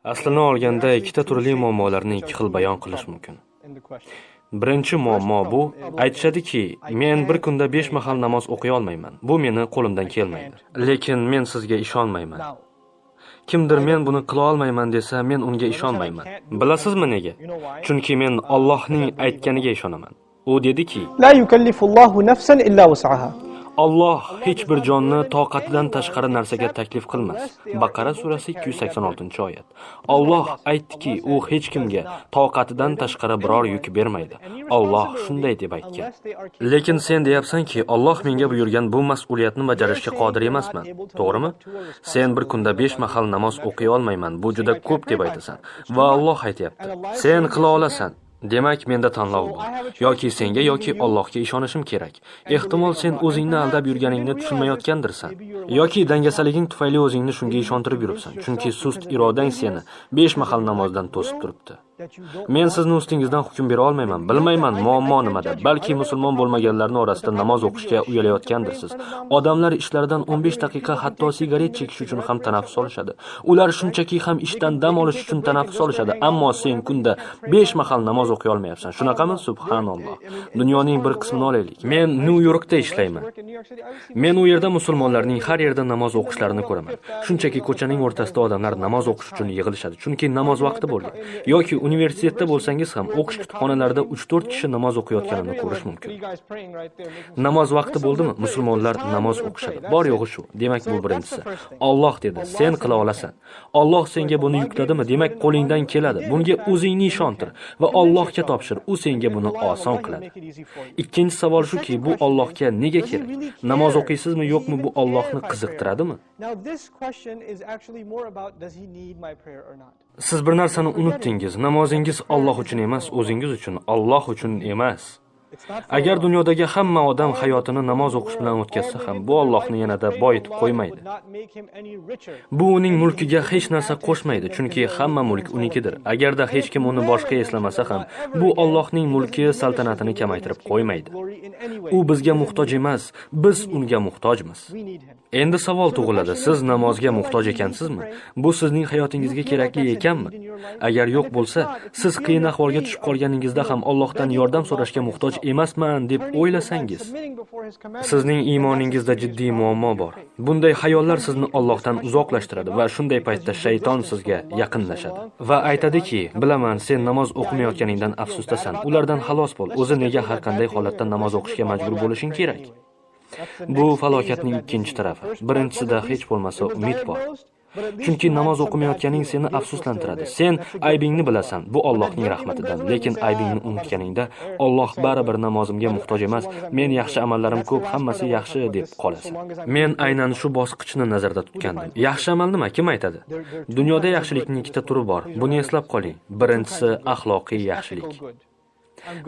Aslini olganda ikkita turli muammolarni ikki xil bayon qilish mumkin. Birinchi muammo bu, aytishadiki, men bir kunda 5 mahal namoz o'qiy olmayman. Bu meni qo'limdan kelmaydi. Lekin men sizga ishonmayman. Kimdir men buni qila olmayman desa, men unga ishonmayman. Bilasizmi nega? Chunki men Allohning aytganiga ishonaman. U dediki, La yukallifullohu nafsan illa wus'aha. Alloh hech bir jonni toqatidan tashqari narsaga taklif qilmas. Baqara surasi 286-oyat. Alloh aytdiki, u hech kimga toqatidan tashqari biror yuk bermaydi. Alloh shunday deb aytgan. Lekin sen deyapsanki, Alloh menga buyurgan bu mas'uliyatni bajarishga qodir emasman. To'g'rimi? Sen bir kunda 5 mahal namoz o'qiy olmayman. Bu juda ko'p deb aytasan. Va Alloh aytayapti, sen qila olasan. Demak, menda tanlov bor. Yoki senga yoki Allohga ishonishim kerak. Ehtimol sen o'zingni aldab yurganingni tushunmayotgandirsan. Yoki dangasaliging tufayli o'zingni shunga ishontirib yuribsan. Chunki sust irodang seni 5 mahal namozdan to'sib turibdi. Men sizni ustingizdan hukm bera olmayman. Bilmayman muammo nimada. Balki musulmon bo'lmaganlarning orasida namoz o'qishga uyalayotgandirsiz. Odamlar ishlaridan 15 daqiqa hatto sigaret chekish uchun ham tanaffus olishadi. Ular shunchaki ham ishdan dam olish uchun tanaffus olishadi, ammo sen kunda 5 mahal namoz o'qiy olmayapsan. Shunaqami? Subhanalloh. Dunyoning bir qismini olaylik. Men Nyu-Yorkda ishlayman. Men u yerda musulmonlarning har yerda namoz o'qishlarini ko'raman. Shunchaki ko'chaning o'rtasida odamlar namoz o'qish uchun yig'ilishadi, chunki namoz vaqti bo'lgan. Yoki universitetda bo'lsangiz ham o'qish kutubxonalarida 3-4 kishi namoz o'qiyotganini ko'rish mumkin. Namoz vaqti bo'ldimi? Musulmonlar namoz o'qishadi. Bor yo'g'i shu. Demak, bu birinchisi. Alloh dedi, sen qila olasan. Alloh senga buni yukladimi? Demak, qo'lingdan keladi. Bunga o'zingni ishontir va Allohga topshir. U senga buni oson qiladi. Ikkinchi savol shuki, bu Allohga nega kerak? Namoz o'qiysizmi, yo'qmi, bu Allohni qiziqtiradimi? Siz bir narsani unutdingiz. Namozingiz Alloh uchun emas, o'zingiz uchun, Alloh uchun emas. Agar dunyodagi hamma odam hayotini namoz o'qish bilan o'tkazsa ham, bu Allohni yanada boyitib qo'ymaydi. Bu uning mulkiga hech narsa qo'shmaydi, chunki hamma mulk unikidir. Agarda hech kim uni boshqa eslamasa ham, bu Allohning mulki saltanatini kamaytirib qo'ymaydi. U bizga muhtoj emas, biz unga muhtojmiz. Endi savol tug'iladi, siz namozga muhtoj ekansizmi? Bu sizning hayotingizga kerakli ekanmi? Agar yo'q bo'lsa, siz qiyin ahvolga tushib qolganingizda ham Allohdan yordam so'rashga muhtoj emasman deb o'ylasangiz, sizning iymoningizda jiddiy muammo bor. Bunday xayollar sizni Allohdan uzoqlashtiradi va shunday paytda shayton sizga yaqinlashadi va aytadiki, bilaman, sen namoz o'qimayotganingdan afsusdasan. Ulardan xalos bo'l. O'zi nega har qanday holatda namoz o'qishga majbur bo'lishing kerak? Bu falokatning ikkinchi tarafi. Birinchisida hech bo'lmasa umid bor. Chunki namoz o'qimayotganing seni afsuslantiradi. Sen aybingni bilasan, bu Allohning rahmatidan. Lekin aybingni unutganingda Alloh baribir namozimga muhtoj emas, men yaxshi amallarim ko'p, hammasi yaxshi deb qolasan. Men aynan shu bosqichni nazarda tutgandim. Yaxshi amal nima? Kim aytadi? Dunyoda yaxshilikning ikkita turi bor. Buni eslab qoling. Birinchisi axloqiy yaxshilik.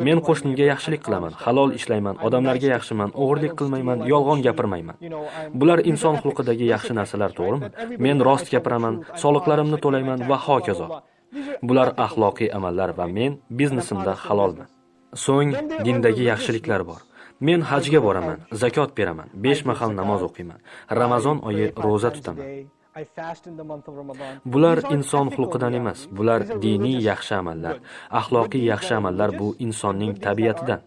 Men qo'shnimga yaxshilik qilaman, halol ishlayman, odamlarga yaxshiman, o'g'irlik qilmayman, yolg'on gapirmayman. Bular inson xulqidagi yaxshi narsalar, to'g'rimi? Men rost gapiraman, soliqlarimni to'layman va hokazo. Bular axloqiy amallar va men biznesimda halolman. So'ng dindagi yaxshiliklar bor. Men hajga boraman, zakot beraman, 5 mahal namoz o'qiyman, Ramazon oyi roza tutaman. Bular inson xulqidan emas, bular diniy yaxshi amallar. Axloqiy yaxshi amallar bu insonning tabiatidan.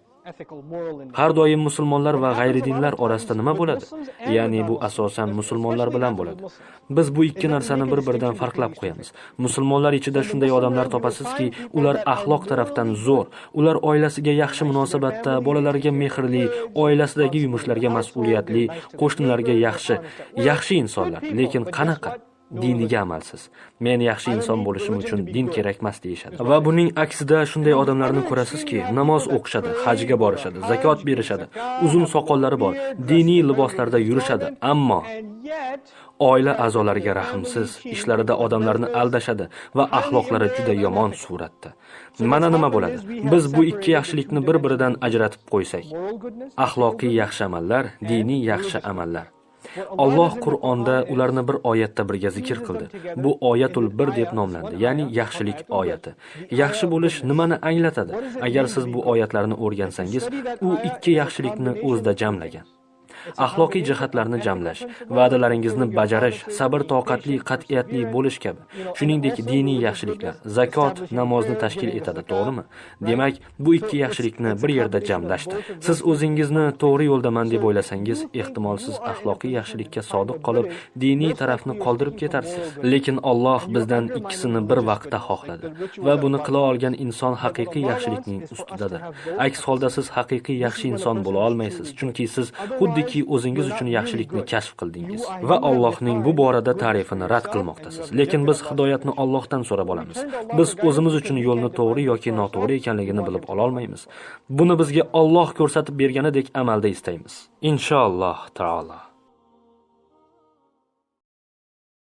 Har doim musulmonlar va g'ayridinlar orasida nima bo'ladi? Ya'ni bu asosan musulmonlar bilan bo'ladi. Biz bu ikki narsani bir-biridan farqlab qo'yamiz. Musulmonlar ichida shunday odamlar topasizki, ular axloq tarafdan zo'r, ular oilasiga yaxshi munosabatda, bolalariga mehrli, oilasidagi yumushlarga mas'uliyatli, qo'shnilarga yaxshi insonlar. Lekin qanaqa? Diniga amalsiz. Men yaxshi inson bo'lishim uchun din kerakmas deyishadi. Va buning aksida shunday odamlarni ko'rasizki, namoz o'qishadi, hajga borishadi, zakot berishadi, uzun soqollari bor, diniy liboslarda yurishadi, ammo oila a'zolariga rahmsiz, ishlarida odamlarni aldashadi va axloqlari juda yomon suratda. Mana nima bo'ladi? Biz bu ikki yaxshilikni bir-biridan ajratib qo'ysak, axloqiy yaxshi amallar, diniy yaxshi amallar. Alloh Qur'onda ularni bir oyatda birga zikr qildi. Bu oyatul bir deb nomlandi, ya'ni yaxshilik oyati. Yaxshi bo'lish nimani anglatadi? Agar siz bu oyatlarni o'rgansangiz, u ikki yaxshilikni o'zida jamlagan. axloqiy jihatlarni jamlash, va'dalaringizni bajarish, sabr toqatli, qat'iyatli bo'lish kabi, shuningdek diniy yaxshiliklar, zakot, namozni tashkil etadi, to'g'rimi? Demak, bu ikki yaxshilikni bir yerda jamlashdir. Siz o'zingizni to'g'ri yo'ldaman deb o'ylasangiz, ehtimol siz axloqiy yaxshilikka sodiq qolib, diniy tarafni qoldirib ketarsiz. Lekin Alloh bizdan ikkisini bir vaqtda xohladi va buni qila olgan inson haqiqiy yaxshilikning ustidadir. Aks holda siz haqiqiy yaxshi inson bo'la olmaysiz, chunki siz xuddiki o'zingiz uchun yaxshilikni kashf qildingiz va Allohning bu borada ta'rifini rad qilmoqdasiz. Lekin biz hidoyatni Allohdan so'rab olamiz. Biz o'zimiz uchun yo'lni to'g'ri yoki noto'g'ri ekanligini bilib ola olmaymiz. Buni bizga Alloh ko'rsatib berganidek amalda istaymiz. Inshaalloh taolo.